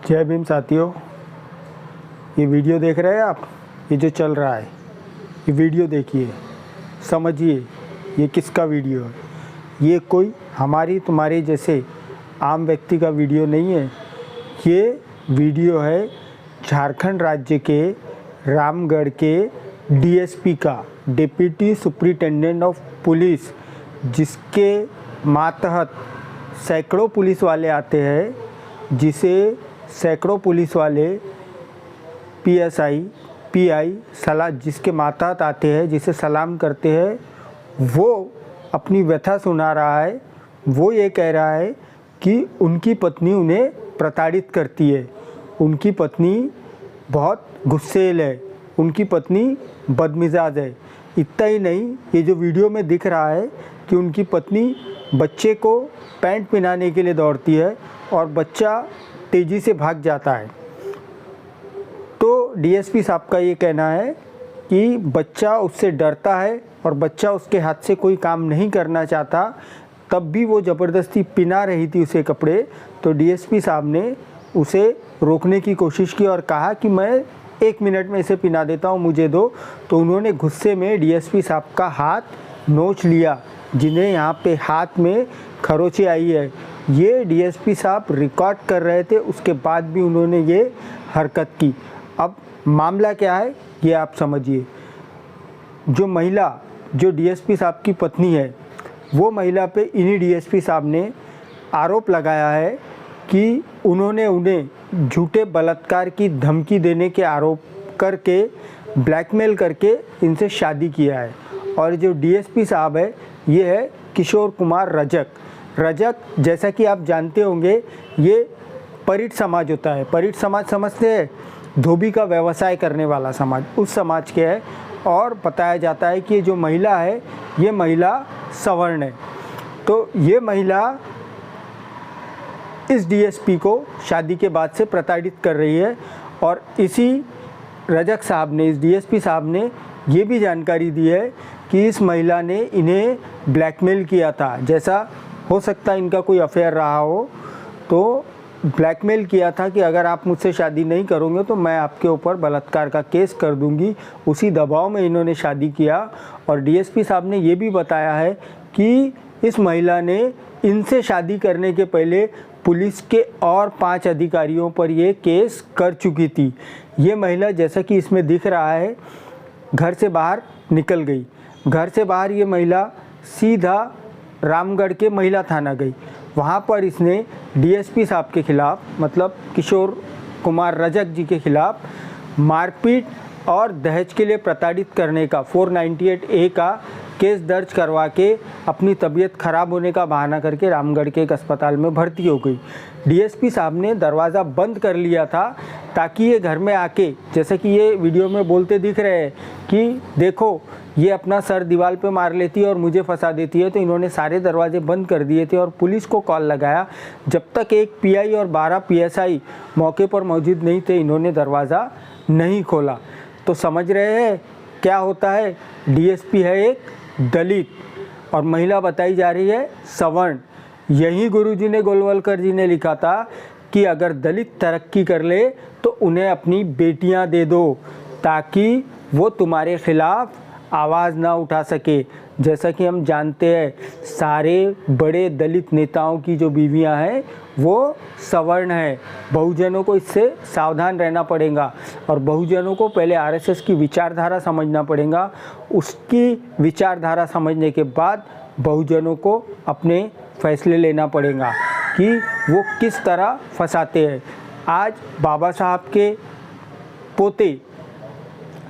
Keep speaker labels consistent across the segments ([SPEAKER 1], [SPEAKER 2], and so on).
[SPEAKER 1] जय भीम साथियों, ये वीडियो देख रहे हैं आप। ये जो चल रहा है ये वीडियो देखिए, समझिए ये किसका वीडियो है। ये कोई हमारी तुम्हारे जैसे आम व्यक्ति का वीडियो नहीं है। ये वीडियो है झारखंड राज्य के रामगढ़ के डीएसपी का, डिप्टी सुपरिटेंडेंट ऑफ पुलिस, जिसके मातहत सैकड़ों पुलिस वाले आते हैं, जिसे सैकड़ों पुलिस वाले पीएसआई पीआई जिसके मातहत आते हैं, जिसे सलाम करते हैं। वो अपनी व्यथा सुना रहा है। वो ये कह रहा है कि उनकी पत्नी उन्हें प्रताड़ित करती है, उनकी पत्नी बहुत गुस्सेल है, उनकी पत्नी बदमिजाज है। इतना ही नहीं, ये जो वीडियो में दिख रहा है कि उनकी पत्नी बच्चे को पैंट पहनाने के लिए दौड़ती है और बच्चा तेज़ी से भाग जाता है। तो डीएसपी साहब का ये कहना है कि बच्चा उससे डरता है और बच्चा उसके हाथ से कोई काम नहीं करना चाहता, तब भी वो ज़बरदस्ती पिना रही थी उसे कपड़े। तो डीएसपी साहब ने उसे रोकने की कोशिश की और कहा कि मैं 1 मिनट में इसे पिना देता हूँ, मुझे दो। तो उन्होंने गुस्से में डीएसपी साहब का हाथ नोच लिया, जिन्हें यहाँ पे हाथ में खरोंचे आई है। ये डीएसपी साहब रिकॉर्ड कर रहे थे, उसके बाद भी उन्होंने ये हरकत की। अब मामला क्या है ये आप समझिए। जो महिला, जो डीएसपी साहब की पत्नी है, वो महिला पे इन्हीं डीएसपी साहब ने आरोप लगाया है कि उन्होंने उन्हें झूठे बलात्कार की धमकी देने के आरोप करके, ब्लैकमेल करके इनसे शादी किया है। और जो डीएसपी साहब है ये है किशोर कुमार रजक। जैसा कि आप जानते होंगे, ये परिट समाज होता है। परिट समाज समझते हैं, धोबी का व्यवसाय करने वाला समाज, उस समाज के है। और बताया जाता है कि ये जो महिला है ये महिला सवर्ण है। तो ये महिला इस डीएसपी को शादी के बाद से प्रताड़ित कर रही है। और इसी रजक साहब ने, इस डीएसपी साहब ने ये भी जानकारी दी है कि इस महिला ने इन्हें ब्लैकमेल किया था। जैसा हो सकता है इनका कोई अफेयर रहा हो, तो ब्लैकमेल किया था कि अगर आप मुझसे शादी नहीं करोगे तो मैं आपके ऊपर बलात्कार का केस कर दूंगी। उसी दबाव में इन्होंने शादी किया। और डीएसपी साहब ने ये भी बताया है कि इस महिला ने इनसे शादी करने के पहले पुलिस के और 5 अधिकारियों पर ये केस कर चुकी थी। ये महिला, जैसा कि इसमें दिख रहा है, घर से बाहर निकल गई। घर से बाहर ये महिला सीधा रामगढ़ के महिला थाना गई। वहाँ पर इसने डीएसपी साहब के खिलाफ, मतलब किशोर कुमार रजक जी के खिलाफ मारपीट और दहेज के लिए प्रताड़ित करने का 498A का केस दर्ज करवा के अपनी तबीयत ख़राब होने का बहाना करके रामगढ़ के एक अस्पताल में भर्ती हो गई। डीएसपी साहब ने दरवाज़ा बंद कर लिया था ताकि ये घर में आके, जैसे कि ये वीडियो में बोलते दिख रहे हैं कि देखो ये अपना सर दीवार पे मार लेती है और मुझे फंसा देती है। तो इन्होंने सारे दरवाजे बंद कर दिए थे और पुलिस को कॉल लगाया। जब तक एक पीआई और 12 पीएसआई मौके पर मौजूद नहीं थे, इन्होंने दरवाज़ा नहीं खोला। तो समझ रहे हैं क्या होता है। डीएसपी है एक दलित और महिला बताई जा रही है सवर्ण। यही गुरुजी ने, गोलवलकर जी ने लिखा था कि अगर दलित तरक्की कर ले तो उन्हें अपनी बेटियां दे दो, ताकि वो तुम्हारे खिलाफ आवाज़ ना उठा सके। जैसा कि हम जानते हैं, सारे बड़े दलित नेताओं की जो बीवियां हैं वो सवर्ण है। बहुजनों को इससे सावधान रहना पड़ेगा और बहुजनों को पहले आरएसएस की विचारधारा समझना पड़ेगा। उसकी विचारधारा समझने के बाद बहुजनों को अपने फैसले लेना पड़ेगा कि वो किस तरह फंसाते हैं। आज बाबा साहब के पोते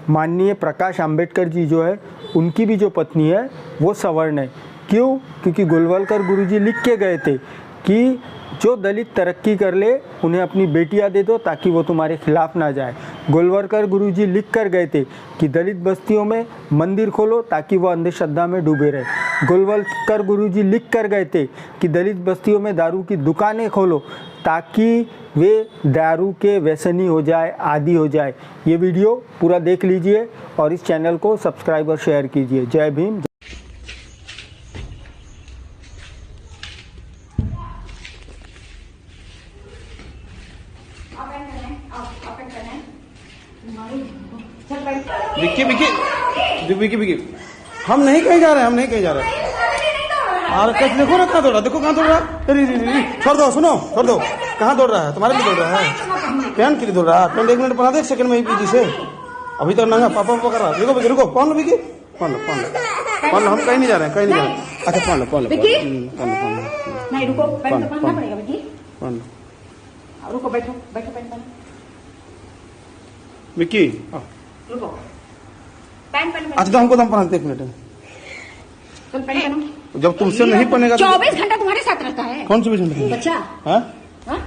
[SPEAKER 1] माननीय प्रकाश आंबेडकर जी जो है, उनकी भी जो पत्नी है वो सवर्ण है। क्यों? क्योंकि गोलवलकर गुरुजी लिख के गए थे कि जो दलित तरक्की कर ले उन्हें अपनी बेटियां दे दो ताकि वो तुम्हारे खिलाफ ना जाए। गोलवलकर गुरुजी लिख कर गए थे कि दलित बस्तियों में मंदिर खोलो ताकि वो अंधश्रद्धा में डूबे रहे। गोलवलकर गुरुजी लिख कर गए थे कि दलित बस्तियों में दारू की दुकानें खोलो ताकि वे दारू के व्यसनी हो जाए, आदी हो जाए। ये वीडियो पूरा देख लीजिए और इस चैनल को सब्सक्राइब और शेयर कीजिए। जय भीम।
[SPEAKER 2] विक्की विक्की विक्की विक्की, हम नहीं कहीं जा रहे हैं, हम नहीं कहीं जा रहे हैं। और कच देखो ना कहाँ दौड़ रहा, देखो कहाँ दौड़ रहा है। छोड़ दो, सुनो छोड़ दो, कहाँ दौड़ रहा है? तुम्हारे लिए दौड़ रहा है। पैंट के लिए दौड़ रहा है? पैंट 1 मिनट पहना दे, 1 सेकंड में ही पीजी से। अभी तक नंगा पापा पकड़ रहा है। रुको विक्की, रुको, पहन लो विक्की, पहन लो पहन लो पहन लो, हम कहीं नहीं जा रहे हैं, कहीं नहीं जा रहे हैं। अच्छा पहन लो पहन लो
[SPEAKER 3] नहीं रुको, पैंट तो पहनना पड़ेगा विक्की।
[SPEAKER 2] पहन लो
[SPEAKER 3] रुको, बैठो बैठो, पैंट पहनो
[SPEAKER 2] विक्की।
[SPEAKER 3] रुको, पैंट पहनो।
[SPEAKER 2] अच्छा तो हमको दम पहना दे 1 मिनट।
[SPEAKER 3] चल पैंट पहनो।
[SPEAKER 2] जब तुमसे नहीं पहनेगा
[SPEAKER 3] 24 घंटा तुम्हारे साथ रहता है।
[SPEAKER 2] कौन 24 घंटे?
[SPEAKER 3] बच्चा।
[SPEAKER 2] हाँ
[SPEAKER 3] हाँ?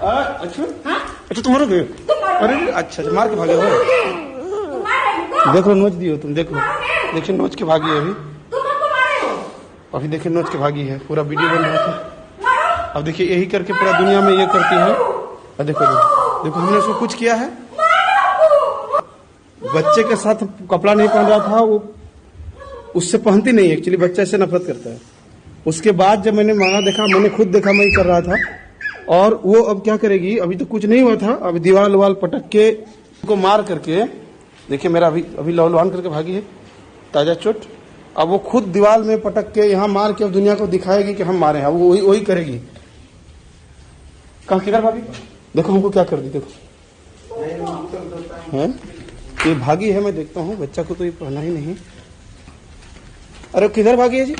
[SPEAKER 2] अच्छा
[SPEAKER 3] हाँ?
[SPEAKER 2] अच्छा तुम्हारा भी? अरे अच्छा अच्छा, मार के भागे हो। देखो नोच दियो तुम, देखो देखिए नोच के भागी है अभी। अभी देखिए नोच के भागी है, पूरा वीडियो बन रहा था। अब देखिए यही करके पूरा दुनिया में ये करती है। और देखो देखो देखो, हमने उसको कुछ किया है? बच्चे के साथ कपड़ा नहीं पहन रहा था वो, उससे पहनती नहीं, एक्चुअली बच्चा इससे नफरत करता है। उसके बाद जब मैंने मारा देखा, मैंने खुद देखा मैं कर रहा था, और वो अब क्या करेगी, अभी तो कुछ नहीं हुआ था, अभी दीवार वाल पटक के को मार करके देखिए मेरा अभी लहलहान करके भागी है, ताजा चोट। अब वो खुद दीवार में पटक के यहाँ मार के अब दुनिया को दिखाएगी कि हम मारे हैं। वो वही करेगी। कहाँ किधर भागी? देखो हमको क्या कर दी, देखो है ये भागी है। मैं देखता हूँ बच्चा को तो ये पहना ही नहीं। अरे किधर भागी है जी?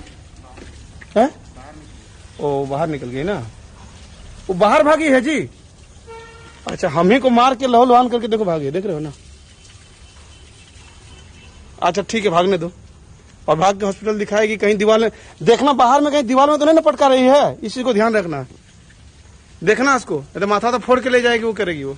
[SPEAKER 2] है ओ बाहर निकल गई ना, वो बाहर भागी है जी। अच्छा हम ही को मार के लहलहान करके देखो भागी, देख रहे हो ना। अच्छा ठीक है, भागने दो, और भाग के हॉस्पिटल दिखाएगी। कहीं दीवार में देखना, बाहर में कहीं दीवार में तो नहीं ना पटका रही है, इसी को ध्यान रखना। देखना उसको, तो माथा तो फोड़ के ले जाएगी, वो करेगी वो।